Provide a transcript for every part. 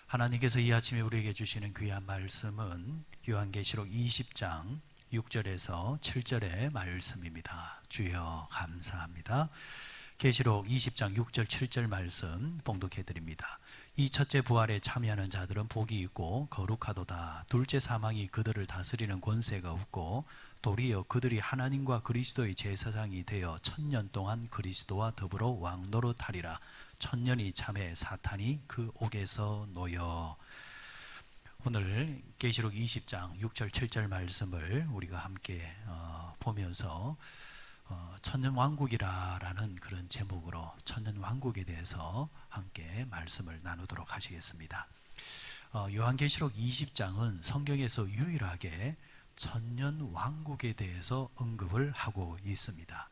하나님께서 이 아침에 우리에게 주시는 귀한 말씀은 요한계시록 20장 6절에서 7절의 말씀입니다. 주여 감사합니다. 계시록 20장 6절 7절 말씀 봉독해 드립니다. 이 첫째 부활에 참여하는 자들은 복이 있고 거룩하도다. 둘째 사망이 그들을 다스리는 권세가 없고 도리어 그들이 하나님과 그리스도의 제사장이 되어 1000년 동안 그리스도와 더불어 왕노릇하리라. 1000년이 참에 사탄이 그 옥에서 놓여. 오늘 계시록 20장 6절 7절 말씀을 우리가 함께 보면서 천년왕국이라는 그런 제목으로 천년왕국에 대해서 함께 말씀을 나누도록 하시겠습니다. 요한계시록 20장은 성경에서 유일하게 천년왕국에 대해서 언급을 하고 있습니다.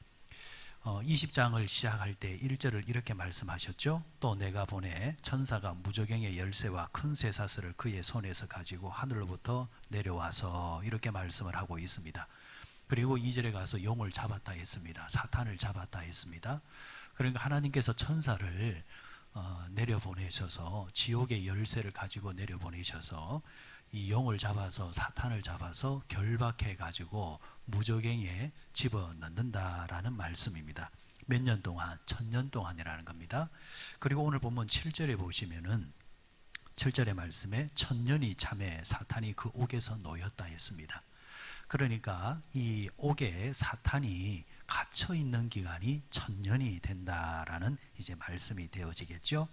20장을 시작할 때 1절을 이렇게 말씀하셨죠. 또 내가 보내 천사가 무저갱의 열쇠와 큰 쇠사슬을 그의 손에서 가지고 하늘로부터 내려와서 이렇게 말씀을 하고 있습니다. 그리고 2절에 가서 용을 잡았다 했습니다. 사탄을 잡았다 했습니다. 그러니까 하나님께서 천사를 내려보내셔서 지옥의 열쇠를 가지고 내려보내셔서 이 용을 잡아서 사탄을 잡아서 결박해 가지고 무저갱에 집어넣는다라는 말씀입니다. 몇 년 동안? 1000년 동안이라는 겁니다. 그리고 오늘 본문 7절에 보시면은 7절의 말씀에 1000년이 참에 사탄이 그 옥에서 놓였다 했습니다. 그러니까 이 옥에 사탄이 갇혀 있는 기간이 1000년이 된다라는 이제 말씀이 되어지겠죠.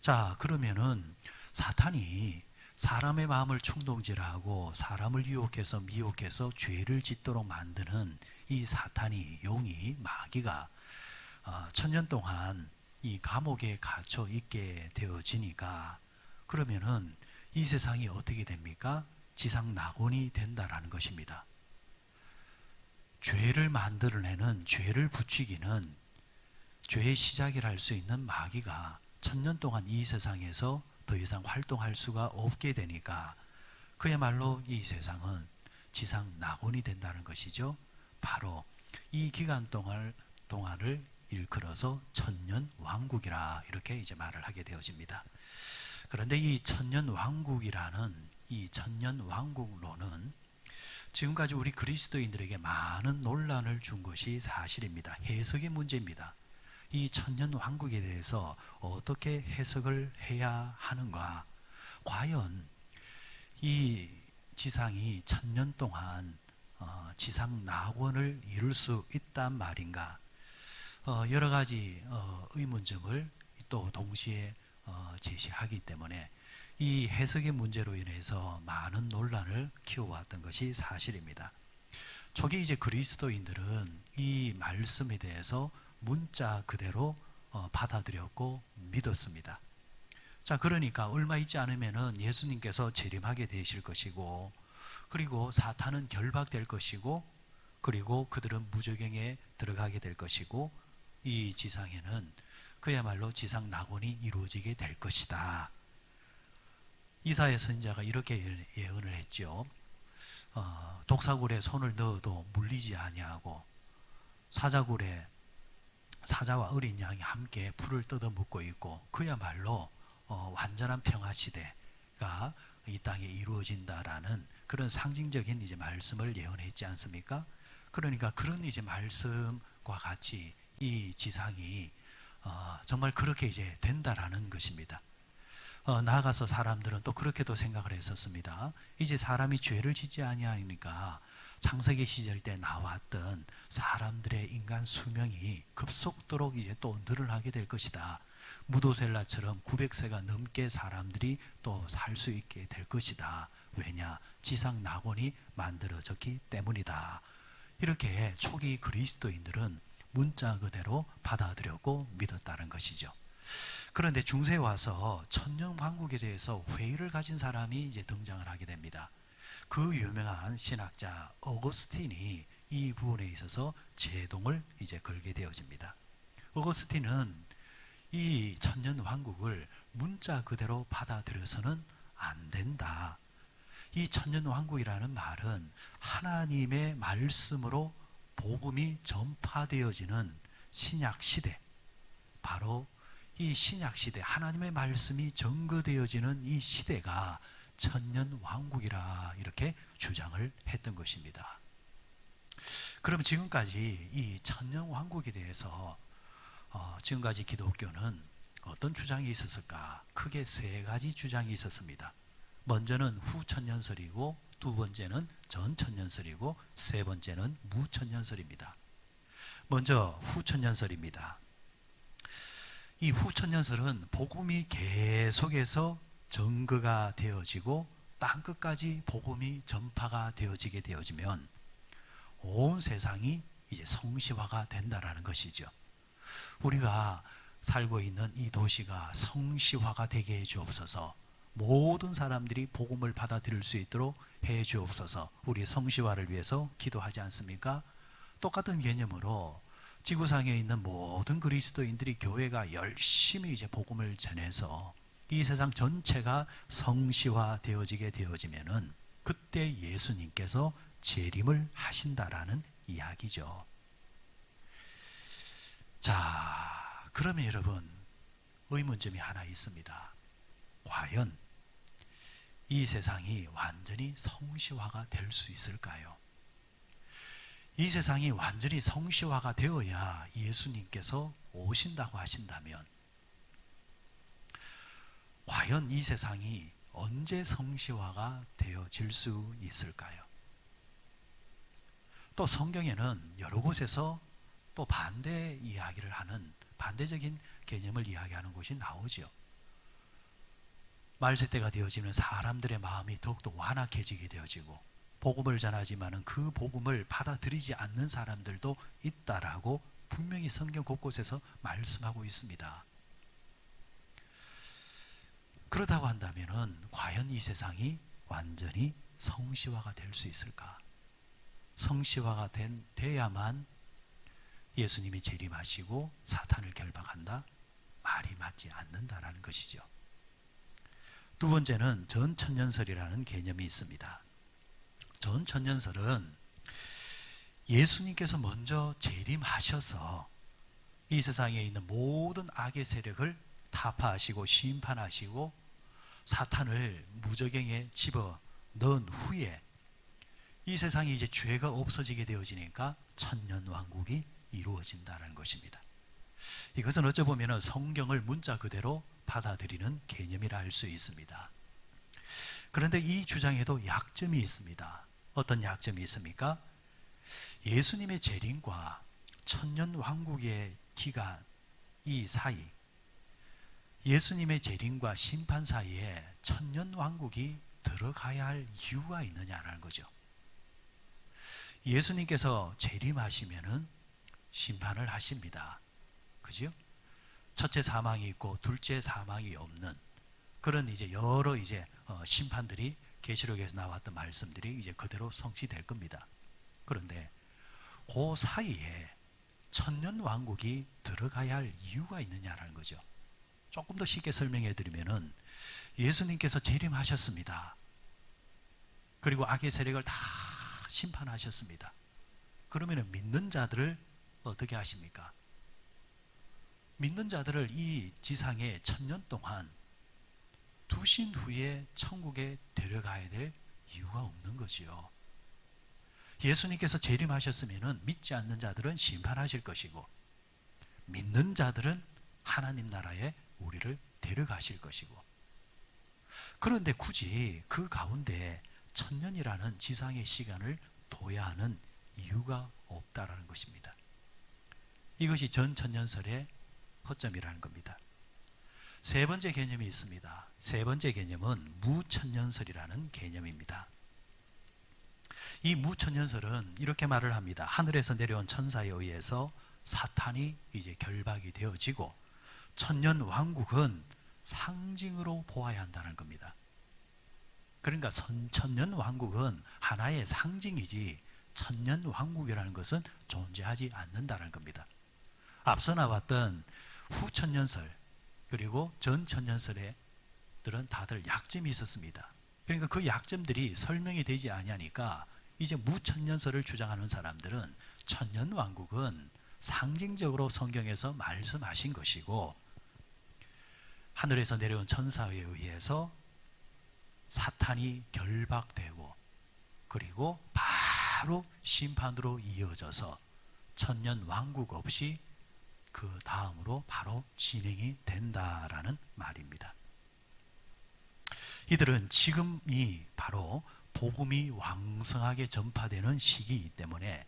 자, 그러면은 사탄이 사람의 마음을 충동질하고 사람을 유혹해서 미혹해서 죄를 짓도록 만드는 이 사탄이, 용이, 마귀가 1000년 동안 이 감옥에 갇혀 있게 되어지니까 그러면은 이 세상이 어떻게 됩니까? 지상 낙원이 된다라는 것입니다. 죄를 만들어내는, 죄를 부추기는, 죄의 시작이라 할 수 있는 마귀가 1000년 동안 이 세상에서 더 이상 활동할 수가 없게 되니까 그야말로 이 세상은 지상 낙원이 된다는 것이죠. 바로 이 기간 동안을 일컬어서 천년왕국이라 이렇게 이제 말을 하게 되어집니다. 그런데 이 천년왕국이라는 이 천년왕국론은 지금까지 우리 그리스도인들에게 많은 논란을 준 것이 사실입니다. 해석의 문제입니다. 이 천년왕국에 대해서 어떻게 해석을 해야 하는가? 과연 이 지상이 1000년 동안 지상 낙원을 이룰 수 있단 말인가? 여러 가지 의문점을 또 동시에 제시하기 때문에 이 해석의 문제로 인해서 많은 논란을 키워왔던 것이 사실입니다. 초기 이제 그리스도인들은 이 말씀에 대해서 문자 그대로 받아들였고 믿었습니다. 자, 그러니까 얼마 있지 않으면은 예수님께서 재림하게 되실 것이고, 그리고 사탄은 결박될 것이고, 그리고 그들은 무저갱에 들어가게 될 것이고, 이 지상에는 그야말로 지상 낙원이 이루어지게 될 것이다. 이사야 선지자가 이렇게 예언을 했죠. 독사굴에 손을 넣어도 물리지 아니하고 사자굴에 사자와 어린 양이 함께 풀을 뜯어 먹고 있고 그야말로 완전한 평화 시대가 이 땅에 이루어진다라는 그런 상징적인 이제 말씀을 예언했지 않습니까? 그러니까 그런 이제 말씀과 같이 이 지상이 정말 그렇게 이제 된다라는 것입니다. 나아가서 사람들은 또 그렇게도 생각을 했었습니다. 이제 사람이 죄를 짓지 아니하니까 창세기 시절 때 나왔던 사람들의 인간 수명이 급속도로 이제 또 늘어나게 될 것이다. 무도셀라처럼 900세가 넘게 사람들이 또 살 수 있게 될 것이다. 왜냐? 지상 낙원이 만들어졌기 때문이다. 이렇게 초기 그리스도인들은 문자 그대로 받아들였고 믿었다는 것이죠. 그런데 중세에 와서 천년왕국에 대해서 회의를 가진 사람이 이제 등장을 하게 됩니다. 그 유명한 신학자 어거스틴이 이 부분에 있어서 제동을 이제 걸게 되어집니다. 어거스틴은 이 천년왕국을 문자 그대로 받아들여서는 안 된다. 이 천년왕국이라는 말은 하나님의 말씀으로 복음이 전파되어지는 신약 시대, 바로 이 신약 시대 하나님의 말씀이 증거되어지는 이 시대가 천년 왕국이라 이렇게 주장을 했던 것입니다. 그럼 지금까지 이 천년 왕국에 대해서 지금까지 기독교는 어떤 주장이 있었을까? 크게 세 가지 주장이 있었습니다. 먼저는 후천년설이고, 두 번째는 전천년설이고, 세 번째는 무천년설입니다. 먼저 후천년설입니다. 이 후천년설은 복음이 계속해서 증거가 되어지고 땅끝까지 복음이 전파가 되어지면 온 세상이 이제 성시화가 된다라는 것이죠. 우리가 살고 있는 이 도시가 성시화가 되게 해 주옵소서. 모든 사람들이 복음을 받아들일 수 있도록 해 주옵소서. 우리 성시화를 위해서 기도하지 않습니까? 똑같은 개념으로 지구상에 있는 모든 그리스도인들이 교회가 열심히 이제 복음을 전해서 이 세상 전체가 성시화 되어지면은 그때 예수님께서 재림을 하신다라는 이야기죠. 자, 그러면 여러분 의문점이 하나 있습니다. 과연 이 세상이 완전히 성시화가 될 수 있을까요? 이 세상이 완전히 성시화가 되어야 예수님께서 오신다고 하신다면 과연 이 세상이 언제 성시화가 되어질 수 있을까요? 또 성경에는 여러 곳에서 또 반대 이야기를 하는 반대적인 개념을 이야기하는 곳이 나오죠. 말세 때가 되어지면 사람들의 마음이 더욱더 완악해지게 되어지고 복음을 전하지만은 그 복음을 받아들이지 않는 사람들도 있다라고 분명히 성경 곳곳에서 말씀하고 있습니다. 그렇다고 한다면은 과연 이 세상이 완전히 성시화가 될 수 있을까? 성시화가 돼야만 예수님이 재림하시고 사탄을 결박한다? 말이 맞지 않는다라는 것이죠. 두 번째는 전천년설이라는 개념이 있습니다. 전천년설은 예수님께서 먼저 재림하셔서 이 세상에 있는 모든 악의 세력을 타파하시고 심판하시고 사탄을 무저갱에 집어 넣은 후에 이 세상에 이제 죄가 없어지게 되어지니까 천년왕국이 이루어진다는 것입니다. 이것은 어쩌보면 성경을 문자 그대로 받아들이는 개념이라 할 수 있습니다. 그런데 이 주장에도 약점이 있습니다. 어떤 약점이 있습니까? 예수님의 재림과 천년왕국의 기간 이 사이, 예수님의 재림과 심판 사이에 천년왕국이 들어가야 할 이유가 있느냐라는 거죠. 예수님께서 재림하시면은 심판을 하십니다. 그죠? 첫째 사망이 있고 둘째 사망이 없는 그런 이제 여러 이제 심판들이 계시록에서 나왔던 말씀들이 이제 그대로 성취될 겁니다. 그런데 그 사이에 천년 왕국이 들어가야 할 이유가 있느냐라는 거죠. 조금 더 쉽게 설명해 드리면은 예수님께서 재림하셨습니다. 그리고 악의 세력을 다 심판하셨습니다. 그러면은 믿는 자들을 어떻게 하십니까? 믿는 자들을 이 지상에 천년 동안 두신 후에 천국에 데려가야 될 이유가 없는 거지요. 예수님께서 재림하셨으면 믿지 않는 자들은 심판하실 것이고 믿는 자들은 하나님 나라에 우리를 데려가실 것이고 그런데 굳이 그 가운데 천년이라는 지상의 시간을 둬야 하는 이유가 없다라는 것입니다. 이것이 전천년설의 허점이라는 겁니다. 세 번째 개념이 있습니다. 세 번째 개념은 무천년설이라는 개념입니다. 이 무천년설은 이렇게 말을 합니다. 하늘에서 내려온 천사에 의해서 사탄이 이제 결박이 되어지고 천년 왕국은 상징으로 보아야 한다는 겁니다. 그러니까 천년 왕국은 하나의 상징이지 천년 왕국이라는 것은 존재하지 않는다는 겁니다. 앞서 나왔던 후천년설 그리고 전천년설들은 다들 약점이 있었습니다. 그러니까 그 약점들이 설명이 되지 아니하니까 이제 무천년설을 주장하는 사람들은 천년 왕국은 상징적으로 성경에서 말씀하신 것이고 하늘에서 내려온 천사에 의해서 사탄이 결박되고 그리고 바로 심판으로 이어져서 천년 왕국 없이 그 다음으로 바로 진행이 된다라는 말입니다. 이들은 지금이 바로 복음이 왕성하게 전파되는 시기이기 때문에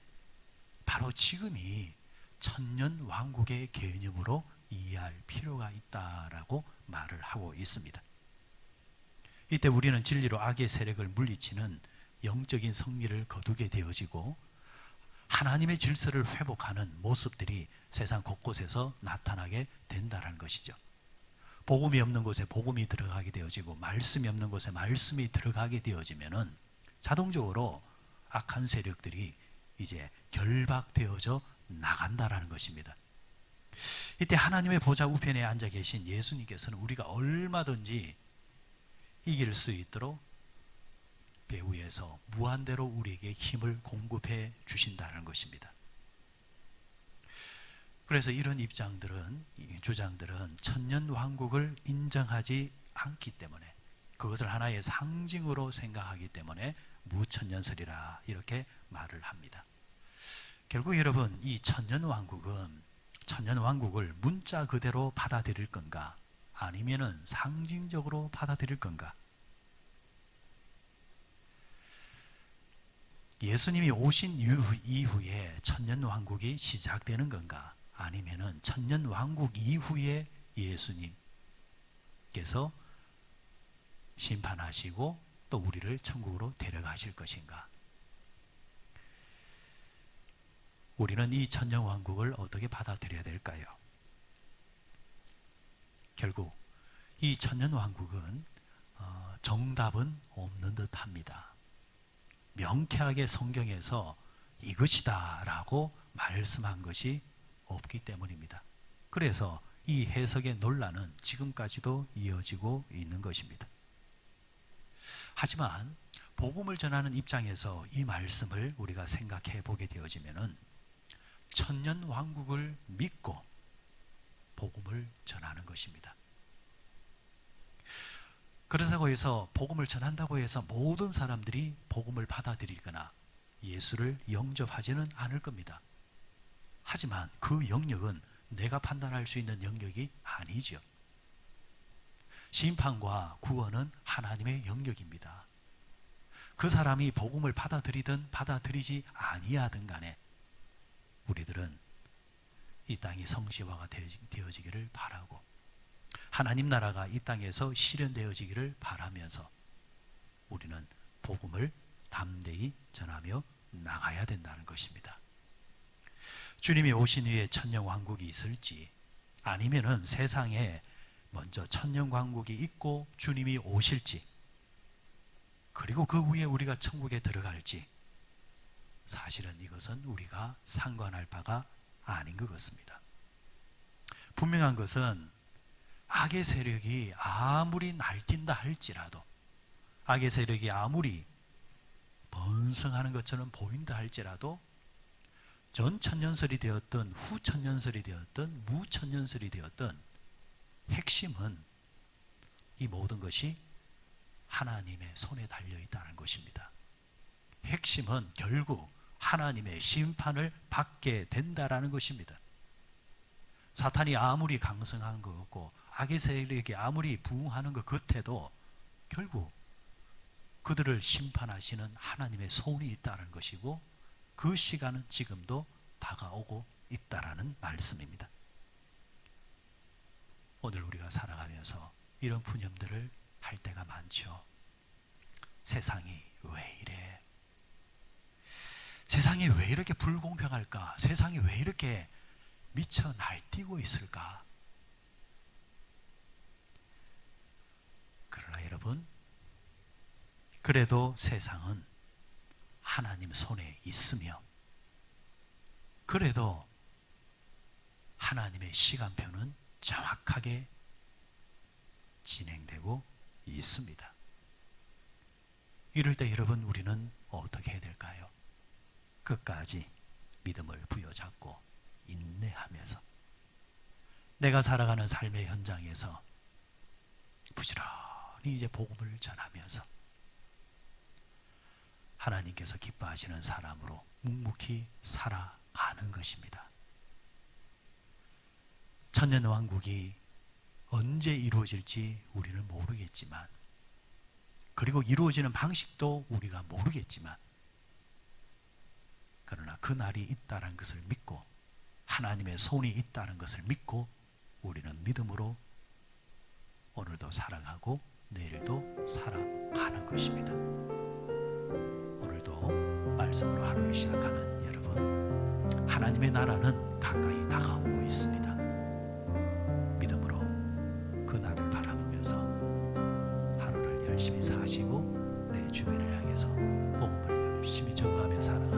바로 지금이 천년 왕국의 개념으로 이해할 필요가 있다라고 말을 하고 있습니다. 이때 우리는 진리로 악의 세력을 물리치는 영적인 승리를 거두게 되어지고 하나님의 질서를 회복하는 모습들이 세상 곳곳에서 나타나게 된다는 것이죠. 복음이 없는 곳에 복음이 들어가게 되어지고 말씀이 없는 곳에 말씀이 들어가게 되어지면은 자동적으로 악한 세력들이 이제 결박되어져 나간다라는 것입니다. 이때 하나님의 보좌 우편에 앉아 계신 예수님께서는 우리가 얼마든지 이길 수 있도록 배후에서 무한대로 우리에게 힘을 공급해 주신다는 것입니다. 그래서 이런 주장들은 천년 왕국을 인정하지 않기 때문에 그것을 하나의 상징으로 생각하기 때문에 무천년설이라 이렇게 말을 합니다. 결국 여러분, 이 천년 왕국을 문자 그대로 받아들일 건가 아니면은 상징적으로 받아들일 건가? 예수님이 오신 이후에 천년 왕국이 시작되는 건가? 아니면은 천년 왕국 이후에 예수님께서 심판하시고 또 우리를 천국으로 데려가실 것인가? 우리는 이 천년 왕국을 어떻게 받아들여야 될까요? 결국 이 천년 왕국은 정답은 없는 듯합니다. 명쾌하게 성경에서 이것이다 라고 말씀한 것이 없기 때문입니다. 그래서 이 해석의 논란은 지금까지도 이어지고 있는 것입니다. 하지만 복음을 전하는 입장에서 이 말씀을 우리가 생각해 보게 되어지면은 천년 왕국을 믿고 복음을 전하는 것입니다. 그렇다고 해서 복음을 전한다고 해서 모든 사람들이 복음을 받아들이거나 예수를 영접하지는 않을 겁니다. 하지만 그 영역은 내가 판단할 수 있는 영역이 아니죠. 심판과 구원은 하나님의 영역입니다. 그 사람이 복음을 받아들이든 받아들이지 아니하든 간에 우리들은 이 땅이 성시화가 되어지기를 바라고 하나님 나라가 이 땅에서 실현되어지기를 바라면서 우리는 복음을 담대히 전하며 나가야 된다는 것입니다. 주님이 오신 후에 천년 왕국이 있을지 아니면은 세상에 먼저 천년 왕국이 있고 주님이 오실지 그리고 그 후에 우리가 천국에 들어갈지 사실은 이것은 우리가 상관할 바가 아닌 것 같습니다. 분명한 것은 악의 세력이 아무리 날뛴다 할지라도 악의 세력이 아무리 번성하는 것처럼 보인다 할지라도 전 천년설이 되었든 후 천년설이 되었든 무천년설이 되었든 핵심은 이 모든 것이 하나님의 손에 달려있다는 것입니다. 핵심은 결국 하나님의 심판을 받게 된다라는 것입니다. 사탄이 아무리 강성한 것 같고 악의 세력이 아무리 부흥하는 것 같아도 결국 그들을 심판하시는 하나님의 손이 있다는 것이고 그 시간은 지금도 다가오고 있다라는 말씀입니다. 오늘 우리가 살아가면서 이런 푸념들을 할 때가 많죠. 세상이 왜 이래? 세상이 왜 이렇게 불공평할까? 세상이 왜 이렇게 미쳐 날뛰고 있을까? 그러나 여러분, 그래도 세상은 하나님 손에 있으며 그래도 하나님의 시간표는 정확하게 진행되고 있습니다. 이럴 때 여러분 우리는 어떻게 해야 될까요? 끝까지 믿음을 부여잡고 인내하면서 내가 살아가는 삶의 현장에서 부지런히 이제 복음을 전하면서 하나님께서 기뻐하시는 사람으로 묵묵히 살아가는 것입니다. 천년왕국이 언제 이루어질지 우리는 모르겠지만, 그리고 이루어지는 방식도 우리가 모르겠지만, 그러나 그 날이 있다는 것을 믿고 하나님의 손이 있다는 것을 믿고 우리는 믿음으로 오늘도 살아가고 내일도 살아가는 것입니다. 오늘도 말씀으로 하루를 시작하는 여러분, 하나님의 나라는 가까이 다가오고 있습니다. 믿음으로 그 날을 바라보면서 하루를 열심히 사시고 내 주변을 향해서 복음을 열심히 전가하며 살아